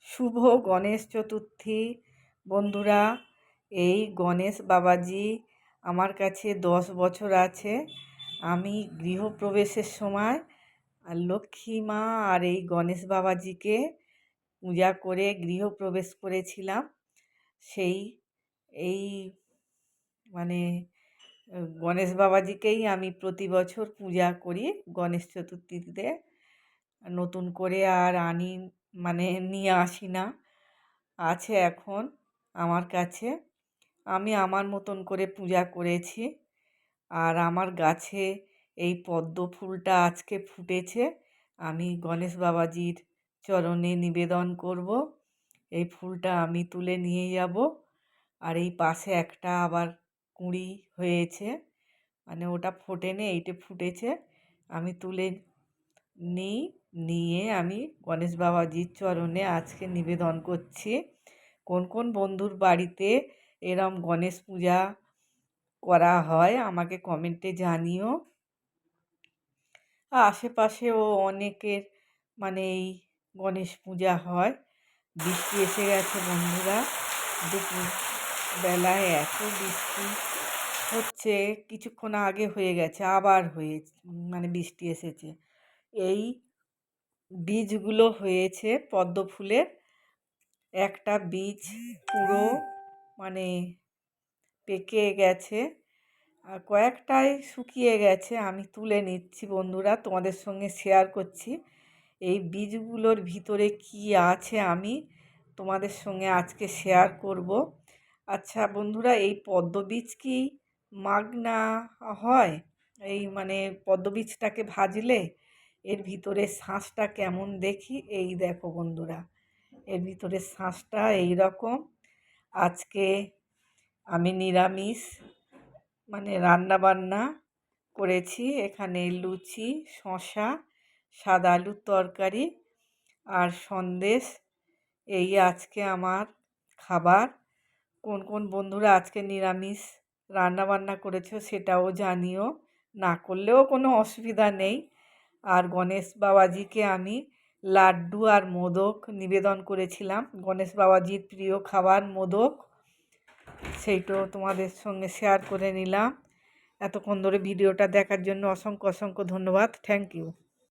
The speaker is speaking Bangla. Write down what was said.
শুভ গণেশ চতুর্থী। বন্ধুরা, এই গণেশ বাবাজি আমার কাছে 10 বছর আছে। আমি গৃহপ্রবেশের সময় লক্ষ্মী মা আর এই গণেশ বাবাজিকে পূজা করে গৃহপ্রবেশ করেছিলাম। সেই এই মানে গণেশ বাবাজিকেই আমি প্রতি বছর পূজা করি। গণেশ চতুর্থীতে নতুন করে আর নিয়ে আসি না, আছে এখন আমার কাছে। আমি আমার মতন করে পূজা করেছি। আর আমার গাছে এই পদ্ম ফুলটা আজকে ফুটেছে, আমি গণেশ বাবাজির চরণে নিবেদন করব। এই ফুলটা আমি তুলে নিয়ে যাব। আর এই পাশে একটা আবার কুঁড়ি হয়েছে, ওটা ফোটেনি, এইটা ফুটেছে। আমি তুলে নিয়ে আমি গণেশ বাবাজির চরণে আজকে নিবেদন করছি। কোন কোন বন্ধুর বাড়িতে এরম গণেশ পূজা করা হয় আমাকে কমেন্টে জানিও। আশেপাশেও অনেকের এই গণেশ পূজা হয়। বৃষ্টি এসে গেছে বন্ধুরা, দুপুর বেলায় এত বৃষ্টি হচ্ছে, কিছুক্ষণ আগে হয়ে গেছে, আবার বৃষ্টি এসেছে। এই বীজগুলো হয়েছে পদ্ম ফুলের, একটা বীজ পুরো পেকে গেছে, আর কয়েকটাই শুকিয়ে গেছে। আমি তুলে নিচ্ছি বন্ধুরা, তোমাদের সঙ্গে শেয়ার করছি এই বীজগুলোর ভিতরে কি আছে, আমি তোমাদের সঙ্গে আজকে শেয়ার করব। আচ্ছা বন্ধুরা, এই পদ্ম বীজ কি মাগনা হয়? এই পদ্ম বীজটাকে ভাজলে এর ভিতরে শাঁসটা কেমন দেখি, এই দেখো বন্ধুরা, এর ভিতরে শাঁসটা এই রকম। আজকে আমি নিরামিষ রান্না বান্না করেছি। এখানে লুচি, শসা, সাদা আলুর তরকারি আর সন্দেশ, এই আজকে আমার খাবার। কোন কোন বন্ধুরা আজকে নিরামিষ রান্না বান্না করেছো সেটাও জানিও, না করলেও কোনো অসুবিধা নেই। আর গণেশ বাবাজিকে আমি লাড্ডু আর মোদক নিবেদন করেছিলাম। গণেশ বাবাজির প্রিয় খাবার মোদক, সেইটাও তোমাদের সঙ্গে শেয়ার করে নিলাম। এতক্ষণ ধরে ভিডিওটা দেখার জন্য অসংখ্য অসংখ্য ধন্যবাদ। Thank you.